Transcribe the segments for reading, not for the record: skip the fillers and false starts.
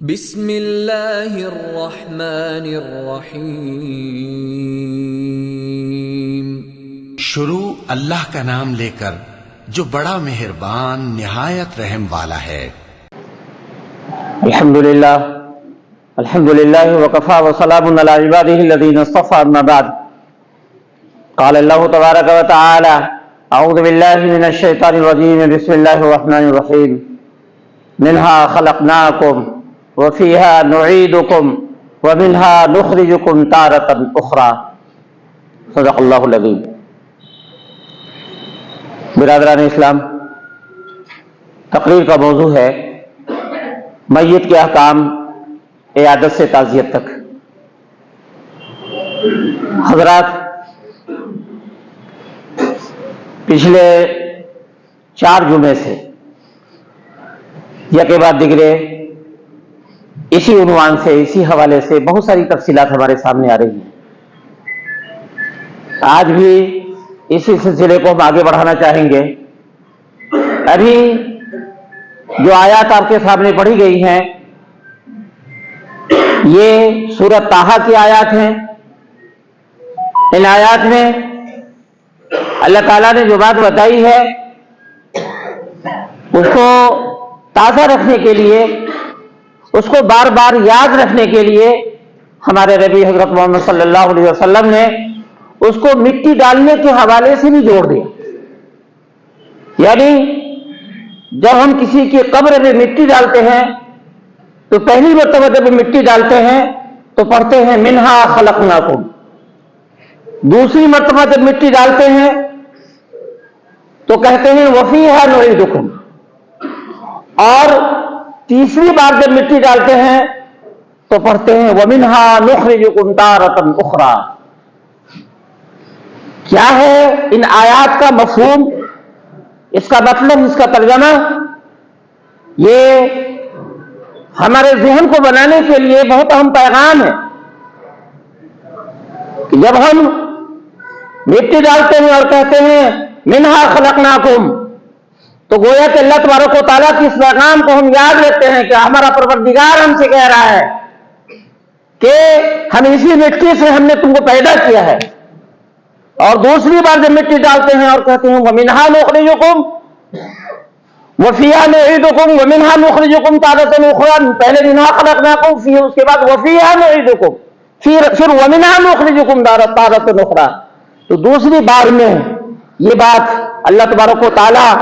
بسم اللہ الرحمن الرحیم۔ شروع اللہ کا نام لے کر جو بڑا مہربان نہایت رحم والا ہے۔ الحمدللہ وکفی وسلام علی عبادہ الذین اصطفى، اما بعد، قال اللہ تبارک و تعالی اعوذ باللہ من الشیطان الرجیم، بسم اللہ الرحمن الرحیم۔ منہا خلقناکم وفیہا نعیدکم ومنہا نخرجکم تارۃ اخری۔ صدق اللہ العظیم۔ برادران اسلام، تقریر کا موضوع ہے میت کے احکام عیادت سے تعزیت تک۔ حضرات، پچھلے 4 جمعے سے یکے بعد دیگرے اسی عنوان سے، اسی حوالے سے بہت ساری تفصیلات ہمارے سامنے آ رہی ہیں۔ آج بھی اسی سلسلے کو ہم آگے بڑھانا چاہیں گے۔ ابھی جو آیات آپ کے سامنے پڑھی گئی ہیں، یہ سورۃ طٰہٰ کی آیات ہیں۔ ان آیات میں اللہ تعالیٰ نے جو بات بتائی ہے اس کو تازہ رکھنے کے لیے، اس کو بار بار یاد رکھنے کے لیے ہمارے نبی حضرت محمد صلی اللہ علیہ وسلم نے اس کو مٹی ڈالنے کے حوالے سے بھی جوڑ دیا۔ یعنی جب ہم کسی کی قبر میں مٹی ڈالتے ہیں تو پہلی مرتبہ جب مٹی ڈالتے ہیں تو پڑھتے ہیں منہا خلقناکم، دوسری مرتبہ جب مٹی ڈالتے ہیں تو کہتے ہیں وفیہا نعیدکم، اور تیسری بار جب مٹی ڈالتے ہیں تو پڑھتے ہیں ومنہا نخرجکم تارۃ اخری۔ کیا ہے ان آیات کا مفہوم، اس کا مطلب، اس کا ترجمہ؟ یہ ہمارے ذہن کو بنانے کے لیے بہت اہم پیغام ہے کہ جب ہم مٹی ڈالتے ہیں اور کہتے ہیں منہا خلقناکم، تو گویا کہ اللہ تبارک و تعالیٰ کی اس پیغام کو ہم یاد رکھتے ہیں کہ ہمارا پروردگار ہم سے کہہ رہا ہے کہ ہم اسی مٹی سے ہم نے تم کو پیدا کیا ہے۔ اور دوسری بار جب مٹی ڈالتے ہیں اور کہتے ہیں ومنہا نخرجکم وفیہا نعیدکم ومنہا نخرجکم تارۃ اخری، پہلے منہا خلقناکم، پھر اس کے بعد وفیہا نعیدکم، پھر ومنہا نخرجکم تارۃ اخری۔ تو دوسری بار میں یہ بات اللہ تبارک و تعالیٰ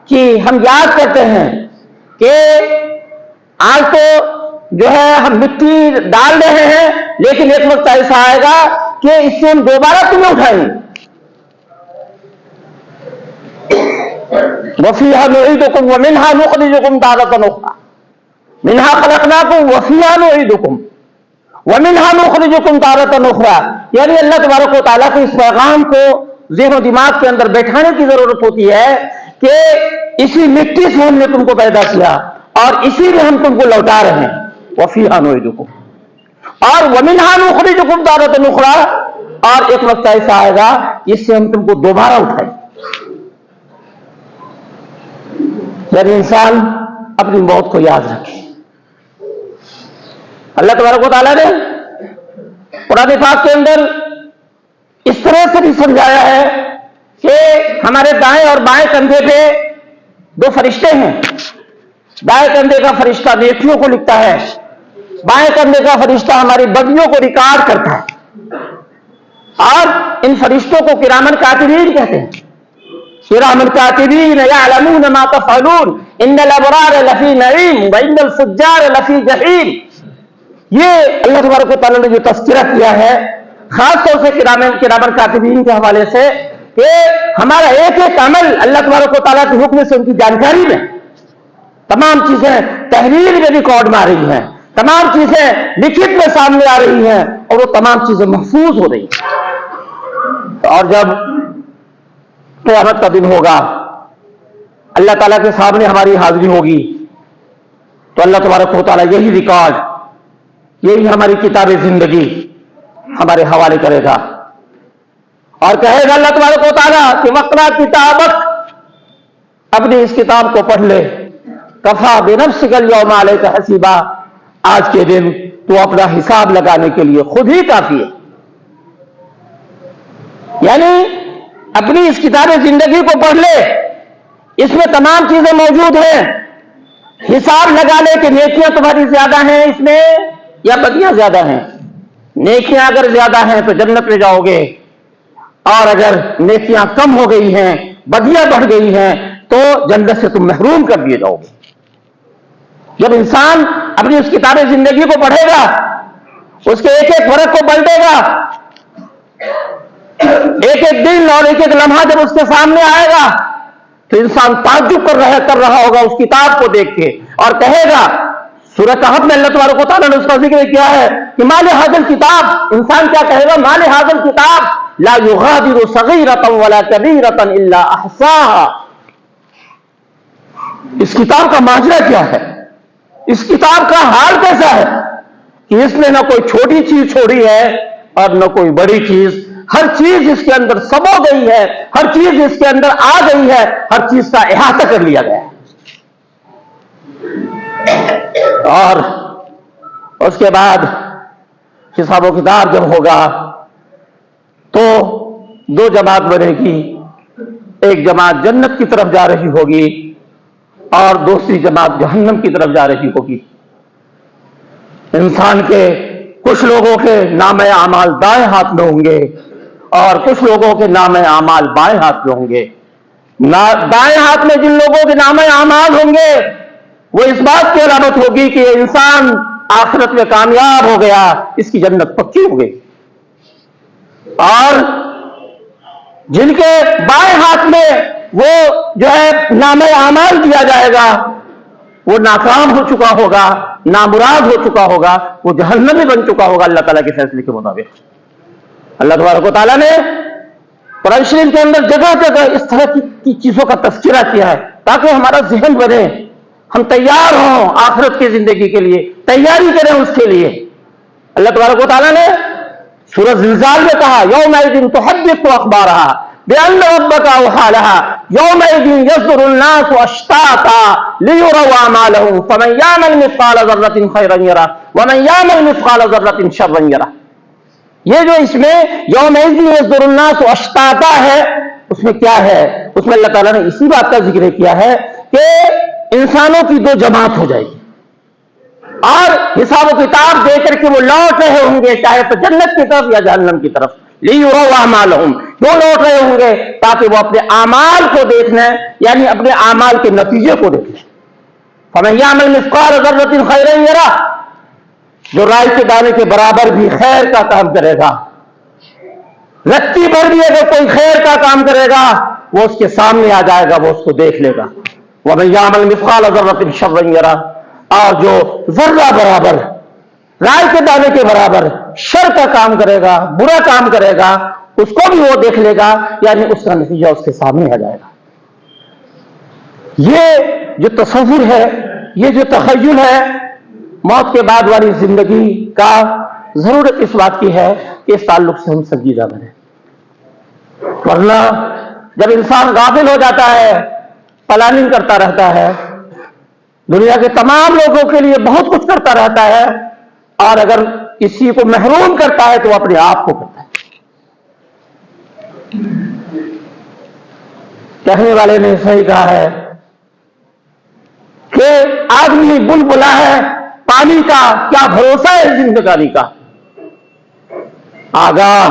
کی ہم یاد کرتے ہیں کہ آج تو جو ہے ہم مٹی ڈال رہے ہیں، لیکن ایک وقت ایسا آئے گا کہ اس سے ہم دوبارہ تمہیں اٹھائیں گے۔ وفیہا نعیدکم ومنہا نخرجکم تارۃ اخری، منہا خلقناکم وفیہا نعیدکم ومنہا نخرجکم تارۃ اخری۔ یعنی اللہ تبارک و تعالیٰ کے اس پیغام کو ذہن و دماغ کے اندر بیٹھانے کی ضرورت ہوتی ہے کہ اسی مٹی سے ہم نے تم کو پیدا کیا اور اسی میں ہم تم کو لوٹا رہے ہیں۔ وفیہا نعیدکم اور ومنہا نخرجکم تارۃ اخری، اور ایک وقت ایسا آئے گا اس سے ہم تم کو دوبارہ اٹھائیں۔ یعنی انسان اپنی موت کو یاد رکھے۔ اللہ تبارک و تعالیٰ نے قرآن پاک کے اندر اس طرح سے بھی سمجھایا ہے کہ ہمارے دائیں اور بائیں کندھے پہ 2 فرشتے ہیں۔ دائیں کندھے کا فرشتہ نیکیوں کو لکھتا ہے، بائیں کندھے کا فرشتہ ہماری بدیوں کو ریکارڈ کرتا ہے۔ اور ان فرشتوں کو کرامن کاتبین کہتے ہیں۔ کرامن کاتبین یعلمون ما تفعلون ان الابرار لفی نعیم وان الفجار لفی جحیم۔ یہ اللہ تبارک و تعالیٰ نے جو تذکرہ کیا ہے خاص طور سے کرامن کاتبین کے حوالے سے، کہ ہمارا ایک ایک عمل اللہ تبارک و تعالیٰ کے حکم سے ان کی جانکاری میں، تمام چیزیں تحریر میں ریکارڈ میں آ رہی ہیں، تمام چیزیں لکھت میں سامنے آ رہی ہیں، اور وہ تمام چیزیں محفوظ ہو رہی ہیں۔ اور جب قیامت کا دن ہوگا، اللہ تعالیٰ کے سامنے ہماری حاضری ہوگی، تو اللہ تبارک و تعالیٰ یہی ریکارڈ، یہی ہماری کتاب زندگی ہمارے حوالے کرے گا اور کہے گا اللہ تبارک و تعالیٰ کہ وقرا کتابک، اپنی اس کتاب کو پڑھ لے، کفا بنفسک الیوم علیک حسیبا، آج کے دن تو اپنا حساب لگانے کے لیے خود ہی کافی ہے. یعنی اپنی اس کتاب زندگی کو پڑھ لے, اس میں تمام چیزیں موجود ہیں. حساب لگا لے کہ نیکیاں تمہاری زیادہ ہیں اس میں یا بدیاں زیادہ ہیں. نیکیاں اگر زیادہ ہیں تو جنت میں جاؤ گے, اور اگر نیکیاں کم ہو گئی ہیں, بدیاں بڑھ گئی ہیں, تو جنت سے تم محروم کر دیے جاؤ گے. جب انسان اپنی اس کتاب زندگی کو پڑھے گا, اس کے ایک ایک ورق کو پلٹے گا, ایک ایک دن اور ایک ایک لمحہ جب اس کے سامنے آئے گا, تو انسان تعجب کر رہا ہوگا اس کتاب کو دیکھ کے, اور کہے گا, سورہ کہف میں اللہ تبارک و تعالیٰ نے اس کا ذکر کیا ہے کہ مال حاضر کتاب, انسان کیا کہے گا, مال حاضر کتاب لا یغادر صغیرۃ ولا کبیرۃ الا احصاها. اس کتاب کا ماجرا کیا ہے, اس کتاب کا حال کیسا ہے کہ اس نے نہ کوئی چھوٹی چیز چھوڑی ہے اور نہ کوئی بڑی چیز. ہر چیز اس کے اندر سمو گئی ہے, ہر چیز اس کے اندر آ گئی ہے, ہر چیز کا احاطہ کر لیا گیا ہے. اور اس کے بعد حساب و کتاب جب ہوگا تو دو جماعت بنے گی, ایک جماعت جنت کی طرف جا رہی ہوگی اور دوسری جماعت جہنم کی طرف جا رہی ہوگی. انسان کے کچھ لوگوں کے نام اعمال دائیں ہاتھ میں ہوں گے اور کچھ لوگوں کے نام اعمال بائیں ہاتھ میں ہوں گے. دائیں ہاتھ میں جن لوگوں کے نام اعمال ہوں گے وہ اس بات کی علامت ہوگی کہ یہ انسان آخرت میں کامیاب ہو گیا, اس کی جنت پکی ہو گئی. اور جن کے بائیں ہاتھ میں وہ جو ہے نام اعمال دیا جائے گا وہ ناکام ہو چکا ہوگا, نامراد ہو چکا ہوگا, وہ جہنمی بن چکا ہوگا اللہ تعالیٰ کے فیصلے کے مطابق. اللہ تبارک و تعالیٰ نے قرآن شریف کے اندر جگہ جگہ اس طرح کی چیزوں کا تذکرہ کیا ہے تاکہ ہمارا ذہن بنے, ہم تیار ہوں آخرت کی زندگی کے لیے, تیاری کریں اس کے لیے. اللہ تبارک و تعالیٰ نے سورہ زلزال میں کہا یومئذ تحدث اخبارها بأن ربك أوحى لها يومئذ يصدر الناس أشتاتا ليروا أعمالهم فمن يعمل مثقال ذرة خيرا يره ومن يعمل مثقال ذرة شرا يره. یہ جو اس میں یومئذ یصدر الناس اشتاتا ہے, اس میں کیا ہے, اس میں اللہ تعالیٰ نے اسی بات کا ذکر کیا ہے کہ انسانوں کی دو جماعت ہو جائے گی اور حساب و کتاب دے کر کے وہ لوٹ رہے ہوں گے, چاہے تو جنت کی طرف یا جہنم کی طرف. لیروا اعمالهم, دو لوٹ رہے ہوں گے تاکہ وہ اپنے اعمال کو دیکھ لیں, یعنی اپنے اعمال کے نتیجے کو دیکھ لیں. فمن يعمل مثقال ذرة خيرا يره, جو رائی کے دانے کے برابر بھی خیر کا کام کرے گا, رتی بھر بھی اگر کوئی خیر کا کام کرے گا وہ اس کے سامنے آ جائے گا, وہ اس کو دیکھ لے گا. ومن يعمل مثقال ذرة شرا يره, اور جو ذرہ برابر رائے کے دانے کے برابر شر کا کام کرے گا, برا کام کرے گا, اس کو بھی وہ دیکھ لے گا, یعنی اس کا نتیجہ اس کے سامنے آ جائے گا. یہ جو تصور ہے, یہ جو تخیل ہے موت کے بعد والی زندگی کا, ضرورت اس بات کی ہے کہ اس تعلق سے ہم سنجیدہ بنیں. ورنہ جب انسان غافل ہو جاتا ہے, پلاننگ کرتا رہتا ہے, دنیا کے تمام لوگوں کے لیے بہت کچھ کرتا رہتا ہے, اور اگر کسی کو محروم کرتا ہے تو وہ اپنے آپ کو کرتا ہے. کہنے والے نے صحیح کہا ہے کہ آدمی بلبلا ہے پانی کا, کیا بھروسہ ہے زندگانی کا. آگاہ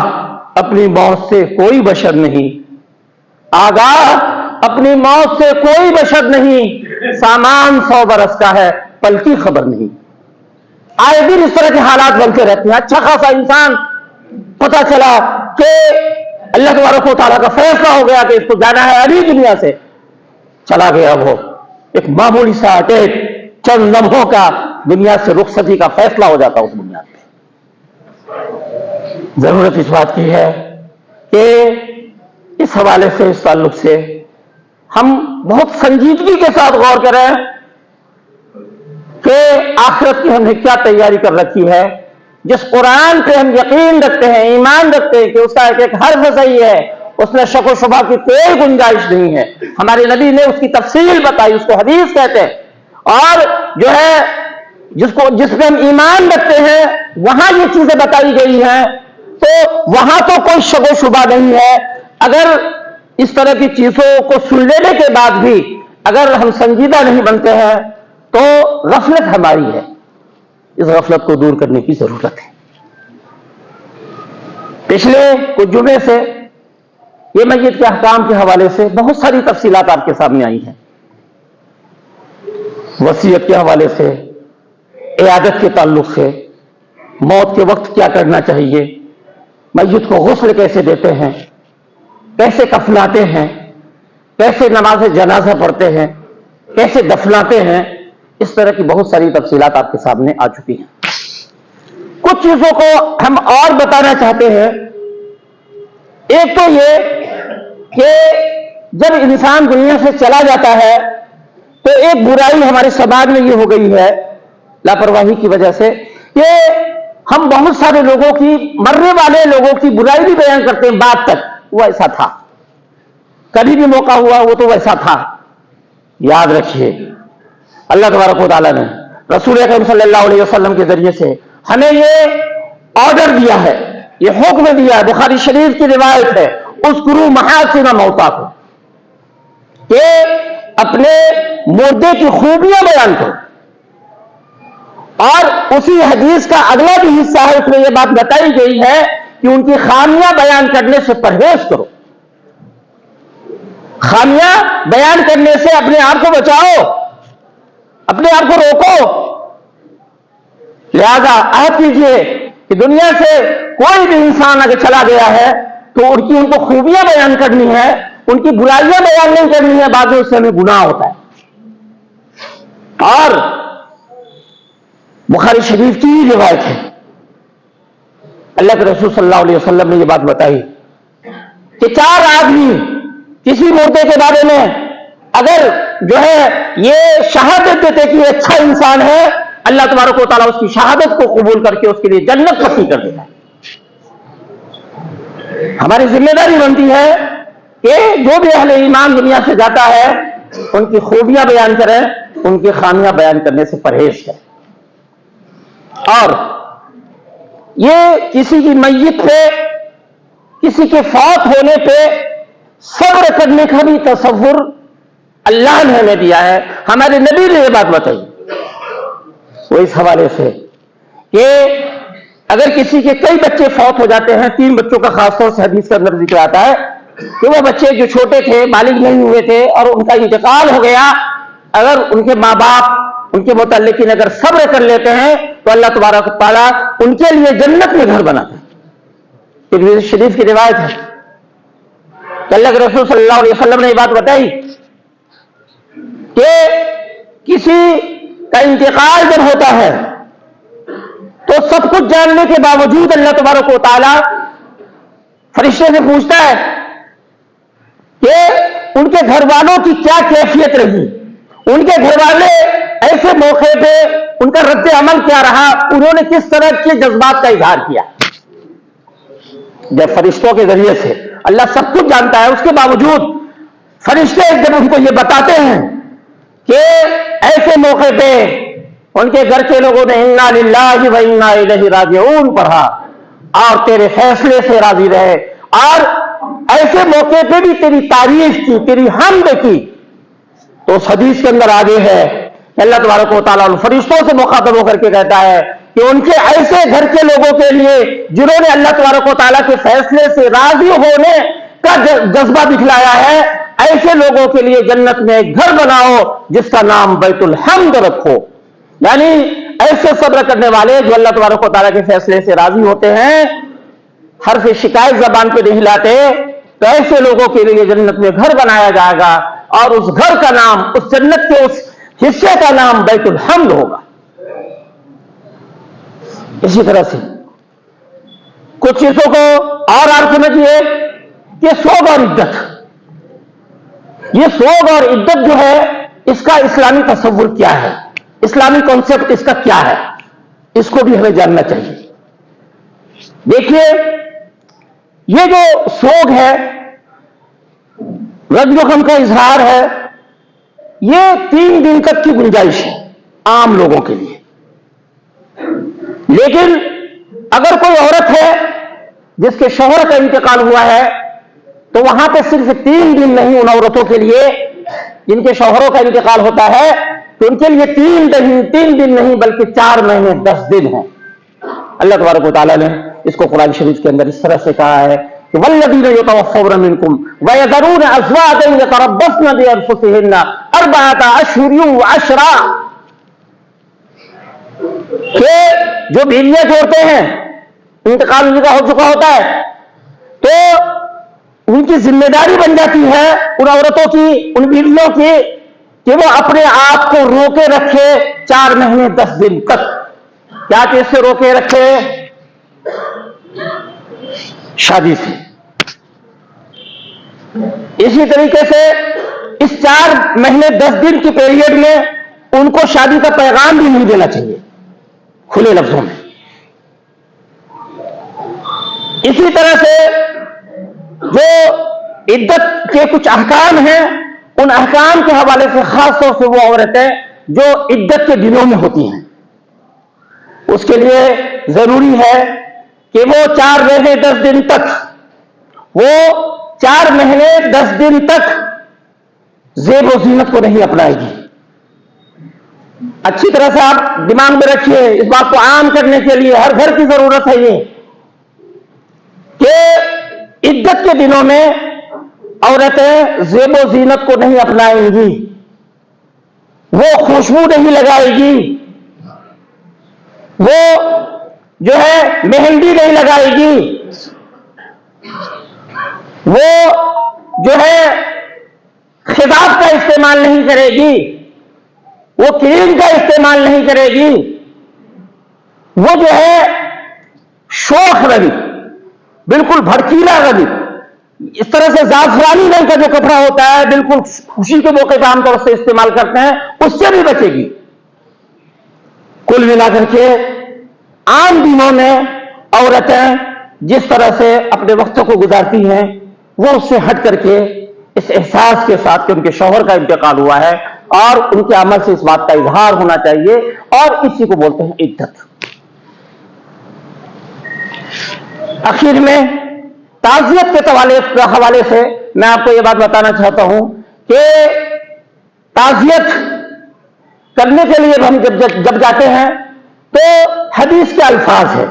اپنی موت سے کوئی بشر نہیں, آگاہ اپنی موت سے کوئی بشر نہیں, سامان 100 برس کا ہے پل کی خبر نہیں. آئے دن اس طرح کے حالات بنتے رہتے ہیں. اچھا خاصا انسان پتا چلا کہ اللہ تبارک و تعالیٰ کا فیصلہ ہو گیا کہ اس کو جانا ہے ابھی دنیا سے, چلا گیا. وہ ایک معمولی سا اٹیک, چند لمحوں کا دنیا سے رخصتی کا فیصلہ ہو جاتا اس بنیاد پہ. ضرورت اس بات کی ہے کہ اس حوالے سے, اس تعلق سے ہم بہت سنجیدگی کے ساتھ غور کریں کہ آخرت کی ہم نے کیا تیاری کر رکھی ہے. جس قرآن پہ ہم یقین رکھتے ہیں, ایمان رکھتے ہیں کہ اس کا ایک ایک حرف صحیح ہے, اس میں شک و شبہ کی کوئی گنجائش نہیں ہے. ہمارے نبی نے اس کی تفصیل بتائی, اس کو حدیث کہتے ہیں. اور جو ہے جس پہ ہم ایمان رکھتے ہیں وہاں یہ چیزیں بتائی گئی ہیں، تو وہاں تو کوئی شک و شبہ نہیں ہے. اگر اس طرح کی چیزوں کو سن لینے کے بعد بھی اگر ہم سنجیدہ نہیں بنتے ہیں تو غفلت ہماری ہے. اس غفلت کو دور کرنے کی ضرورت ہے. پچھلے کچھ جمعے سے یہ میت کے احکام کے حوالے سے بہت ساری تفصیلات آپ کے سامنے آئی ہیں. وصیت کے حوالے سے، عیادت کے تعلق سے، موت کے وقت کیا کرنا چاہیے، میت کو غسل کیسے دیتے ہیں، کیسے کفناتے ہیں، کیسے نماز جنازہ پڑھتے ہیں، کیسے دفناتے ہیں. اس طرح کی بہت ساری تفصیلات آپ کے سامنے آ چکی ہیں. کچھ چیزوں کو ہم اور بتانا چاہتے ہیں. ایک تو یہ کہ جب انسان دنیا سے چلا جاتا ہے تو ایک برائی ہمارے سماج میں یہ ہو گئی ہے لاپرواہی کی وجہ سے کہ ہم بہت سارے لوگوں کی، مرنے والے لوگوں کی برائی بھی بیان کرتے ہیں. بعد تک وہ ایسا تھا، کبھی بھی موقع ہوا وہ تو ویسا تھا. یاد رکھیے اللہ تبارک و تعالیٰ نے رسول اکرم صلی اللہ علیہ وسلم کے ذریعے سے ہمیں یہ آرڈر دیا ہے، یہ حکم دیا ہے. بخاری شریف کی روایت ہے، اذکروا محاسن موتاکم، کہ اپنے مردے کی خوبیاں بیان کرو. اور اسی حدیث کا اگلا بھی حصہ ہے، اس میں یہ بات بتائی گئی ہے کہ ان کی خامیاں بیان کرنے سے پرہیز کرو. خامیاں بیان کرنے سے اپنے آپ کو بچاؤ، اپنے آپ کو روکو. لہذا عہد کیجیے کہ دنیا سے کوئی بھی انسان اگر چلا گیا ہے تو ان کو خوبیاں بیان کرنی ہے، ان کی برائیاں بیان نہیں کرنی ہے. بعد میں اس سے ہمیں گناہ ہوتا ہے. اور بخاری شریف کی روایت ہے، اللہ کے رسول صلی اللہ علیہ وسلم نے یہ بات بتائی کہ 4 آدمی کسی مردے کے بارے میں اگر جو ہے یہ شہادت دیتے کہ یہ اچھا انسان ہے، اللہ تبارک و تعالیٰ اس کی شہادت کو قبول کر کے اس کے لیے جنت پسند کر دیتا ہے. ہماری ذمہ داری بنتی ہے کہ جو بھی اہل ایمان دنیا سے جاتا ہے ان کی خوبیاں بیان کریں، ان کی خامیاں بیان کرنے سے پرہیز کریں. اور یہ کسی کی میت پہ، کسی کے فوت ہونے پہ صبر کرنے کا بھی تصور اللہ نے ہمیں دیا ہے. ہمارے نبی نے یہ بات بتائی وہ اس حوالے سے کہ اگر کسی کے کئی بچے فوت ہو جاتے ہیں، 3 بچوں کا خاص طور سے حدیث کے اندر ذکر آتا ہے کہ وہ بچے جو چھوٹے تھے، بالغ نہیں ہوئے تھے اور ان کا انتقال ہو گیا، اگر ان کے ماں باپ ان کے متعلقین اگر صبر کر لیتے ہیں تو اللہ تبارک و تعالیٰ ان کے لیے جنت میں گھر بناتا ہے. ترمذی شریف کی روایت ہے کہ اللہ کے رسول صلی اللہ علیہ وسلم نے یہ بات بتائی کہ کسی کا انتقال جب ہوتا ہے تو سب کچھ جاننے کے باوجود اللہ تبارک و تعالیٰ فرشتے سے پوچھتا ہے کہ ان کے گھر والوں کی کیا کیفیت رہی، ان کے گھر والے ایسے موقع پہ ان کا رد عمل کیا رہا، انہوں نے کس طرح کے جذبات کا اظہار کیا. جب فرشتوں کے ذریعے سے اللہ سب کچھ جانتا ہے، اس کے باوجود فرشتے جب ان کو یہ بتاتے ہیں کہ ایسے موقع پہ ان کے گھر کے لوگوں نے انا للہ و انا الیہ راجعون پڑھا اور تیرے فیصلے سے راضی رہے، اور ایسے موقع پہ بھی تیری تعریف کی، تیری حمد کی، تو اس حدیث کے اندر آگے ہے کہ اللہ تبارک و تعالیٰ ان فرشتوں سے مخاطب ہو کر کے کہتا ہے کہ ان کے ایسے گھر کے لوگوں کے لیے جنہوں نے اللہ تبارک و تعالیٰ کے فیصلے سے راضی ہونے کا جذبہ دکھلایا ہے، ایسے لوگوں کے لیے جنت میں ایک گھر بناؤ جس کا نام بیت الحمد رکھو. یعنی ایسے صبر کرنے والے جو اللہ تبارک و تعالیٰ کے فیصلے سے راضی ہوتے ہیں، حرف شکایت زبان پہ نہیں لاتے، تو ایسے لوگوں کے لیے جنت میں گھر بنایا جائے گا اور اس گھر کا نام، اس جنت کے اس حصے کا نام بیت الحمد ہوگا. اسی طرح سے کچھ چیزوں کو اور سمجھیے کہ سوگ اور عدت، یہ سوگ اور عدت جو ہے اس کا اسلامی تصور کیا ہے، اسلامی کانسیپٹ اس کا کیا ہے، اس کو بھی ہمیں جاننا چاہیے. دیکھیے یہ جو سوگ ہے، رنج و غم کا اظہار ہے، یہ 3 دن تک کی گنجائش ہے عام لوگوں کے لیے. لیکن اگر کوئی عورت ہے جس کے شوہر کا انتقال ہوا ہے تو وہاں پہ صرف 3 دن نہیں ان عورتوں کے لیے جن کے شوہروں کا انتقال ہوتا ہے تو ان کے لیے 3 دن نہیں بلکہ 4 مہینے 10 دن ہیں. اللہ تبارک و تعالیٰ نے اس کو قرآن شریف کے اندر اس طرح سے کہا ہے کہ والذین یتوفون منکم ویذرون ازواجا یتربصن بانفسہن 4 اشہر وعشرا، کہ جو بیویاں چھوڑتے ہیں انتقال ان کا ہو چکا ہوتا ہے تو ان کی ذمہ داری بن جاتی ہے ان عورتوں کی، ان بیویوں کی، کہ وہ اپنے آپ کو روکے رکھے 4 مہینے 10 دن تک. کیا چیز سے روکے رکھے؟ شادی سے. اسی طریقے سے اس 4 مہینے 10 دن کی پیریڈ میں ان کو شادی کا پیغام بھی نہیں دینا چاہیے کھلے لفظوں میں. اسی طرح سے جو عدت کے کچھ احکام ہیں ان احکام کے حوالے سے خاص طور سے وہ عورتیں جو عدت کے دنوں میں ہوتی ہیں اس کے لیے ضروری ہے کہ وہ 4 مہینے 10 دن تک 4 مہینے 10 دن تک زیب و زینت کو نہیں اپنائے گی. اچھی طرح سے آپ دماغ میں رکھیے، اس بات کو عام کرنے کے لیے ہر گھر کی ضرورت ہے یہ کہ عدت کے دنوں میں عورتیں زیب و زینت کو نہیں اپنائیں گی، وہ خوشبو نہیں لگائے گی، وہ جو ہے مہندی نہیں لگائے گی، وہ جو ہے خضاب کا استعمال نہیں کرے گی، وہ کریم کا استعمال نہیں کرے گی، وہ جو ہے شوخ رنگ بالکل بھڑکیلا رنگ اس طرح سے زعفرانی رنگ کا جو کپڑا ہوتا ہے بالکل خوشی کے موقع پہ عام طور سے استعمال کرتے ہیں اس سے بھی بچے گی. کل ملا کر کے عام دنوں میں عورتیں جس طرح سے اپنے وقتوں کو گزارتی ہیں وہ اس سے ہٹ کر کے اس احساس کے ساتھ کہ ان کے شوہر کا انتقال ہوا ہے اور ان کے عمل سے اس بات کا اظہار ہونا چاہیے، اور اسی کو بولتے ہیں عدت. آخر میں تعزیت کے حوالے سے میں آپ کو یہ بات بتانا چاہتا ہوں کہ تعزیت کرنے کے لیے ہم جب جاتے ہیں تو حدیث کے الفاظ ہیں،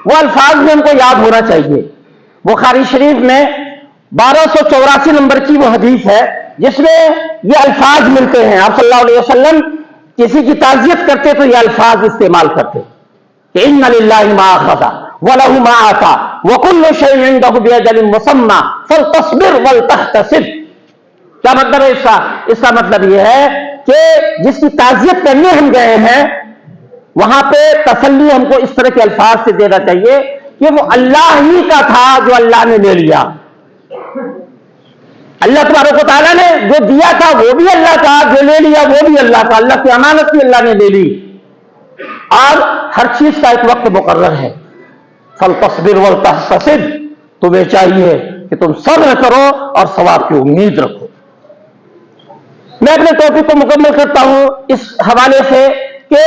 وہ الفاظ بھی ہم کو یاد ہونا چاہیے. بخاری شریف میں 1284 نمبر کی وہ حدیث ہے جس میں یہ الفاظ ملتے ہیں. آپ صلی اللہ علیہ وسلم کسی کی تعزیت کرتے تو یہ الفاظ استعمال کرتے کہ ان للہ ما اخذ وَلَهُ مَا آتَى وَكُلُّ شَيْءٍ عِندَهُ بِأَجَلٍ مُّسَمًّى فَلْتَصْبِرْ وَلْتَحْتَسِبْ. کیا مطلب ہے اس کا مطلب یہ ہے کہ جس کی تعزیت کرنے ہم گئے ہیں وہاں پہ تسلی ہم کو اس طرح کے الفاظ سے دینا چاہیے کہ وہ اللہ ہی کا تھا جو اللہ نے لے لیا. اللہ تبارک و تعالیٰ نے جو دیا تھا وہ بھی اللہ کا، جو لے لیا وہ بھی اللہ کا. اللہ کی امانت بھی اللہ نے لے لی، اور ہر چیز کا ایک وقت مقرر ہے. فَلْتَصْبِرْ وَلْتَحْتَسِبْ، تمہیں چاہیے کہ تم صبر کرو اور ثواب کی امید رکھو. میں اپنے ٹاپک کو مکمل کرتا ہوں اس حوالے سے کہ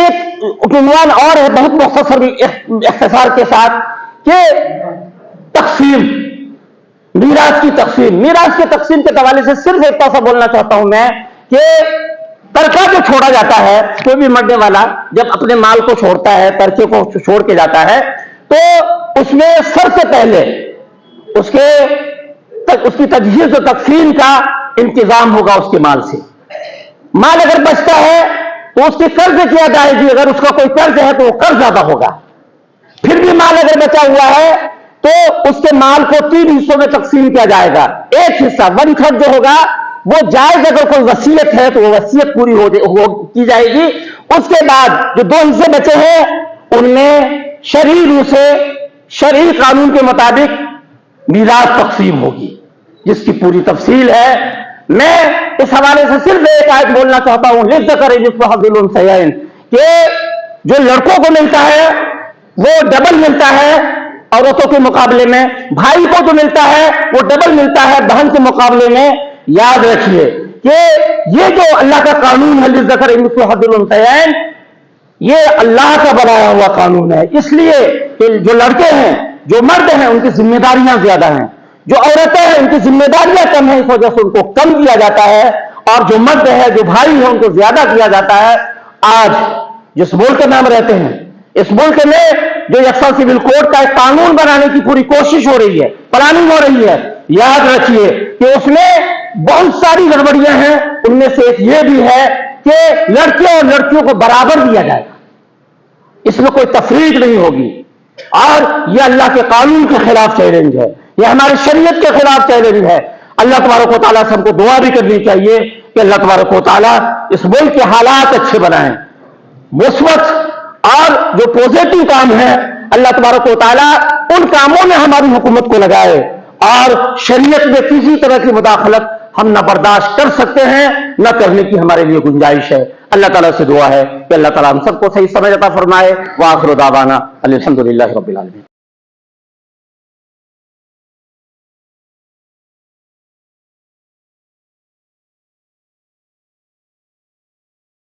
ایک عنوان اور ہے بہت مختصر اختصار کے ساتھ کہ تقسیم، میراث کی تقسیم. میراث کی تقسیم کے حوالے سے صرف ایک سا بولنا چاہتا ہوں میں کہ ترکہ جو چھوڑا جاتا ہے، کوئی بھی مرنے والا جب اپنے مال کو چھوڑتا ہے، ترکے کو چھوڑ کے جاتا ہے تو اس میں سب سے پہلے اس کی تجہیز و تقسیم کا انتظام ہوگا اس کے مال سے. مال اگر بچتا ہے تو اس کی قرض کی ادائیگی، اگر اس کا کوئی قرض ہے تو وہ قرض زیادہ ہوگا. پھر بھی مال اگر بچا ہوا ہے تو اس کے مال کو 3 حصوں میں تقسیم کیا جائے گا. ایک حصہ 1/3 جو ہوگا وہ جائز، اگر کوئی وصیت ہے تو وہ وصیت پوری کی جائے گی. اس کے بعد جو 2 حصے بچے ہیں ان میں شرعی روح سے شرعی قانون کے مطابق میراث تقسیم ہوگی جس کی پوری تفصیل ہے. میں اس حوالے سے صرف ایک آیت بولنا چاہتا ہوں للذکر مثل حظ الانثیین، کہ جو لڑکوں کو ملتا ہے وہ ڈبل ملتا ہے عورتوں کے مقابلے میں، بھائی کو جو ملتا ہے وہ ڈبل ملتا ہے بہن کے مقابلے میں. یاد رکھیے کہ یہ جو اللہ کا قانون ہے للذکر مثل حظ الانثیین، یہ اللہ کا بنایا ہوا قانون ہے، اس لیے کہ جو لڑکے ہیں، جو مرد ہیں، ان کی ذمہ داریاں زیادہ ہیں، جو عورتیں ہیں ان کی ذمہ داریاں کم ہیں، اس وجہ سے ان کو کم کیا جاتا ہے، اور جو مرد ہے، جو بھائی ہیں، ان کو زیادہ کیا جاتا ہے۔ آج جس ملک میں ہم رہتے ہیں، اس ملک میں جو یکساں سول کوڈ کا ایک قانون بنانے کی پوری کوشش ہو رہی ہے، پلاننگ ہو رہی ہے، یاد رکھیے کہ اس میں بہت ساری گڑبڑیاں ہیں۔ ان میں سے ایک یہ بھی ہے کہ لڑکے اور لڑکیوں کو برابر دیا جائے گا، اس میں کوئی تفریق نہیں ہوگی، اور یہ اللہ کے قانون کے خلاف چیلنج ہے، یہ ہماری شریعت کے خلاف چیلنج ہے۔ اللہ تبارک و تعالیٰ سے ہم کو دعا بھی کرنی چاہیے کہ اللہ تبارک و تعالیٰ اس ملک کے حالات اچھے بنائیں، مثبت اور جو پوزیٹو کام ہے اللہ تبارک و تعالیٰ ان کاموں میں ہماری حکومت کو لگائے، اور شریعت میں کسی طرح کی مداخلت ہم نہ برداشت کر سکتے ہیں، نہ کرنے کی ہمارے لیے گنجائش ہے۔ اللہ تعالیٰ سے دعا ہے کہ اللہ تعالیٰ ہم سب کو صحیح سمجھ عطا فرمائے۔ وآخر دعوانا الحمدللہ رب العالمین۔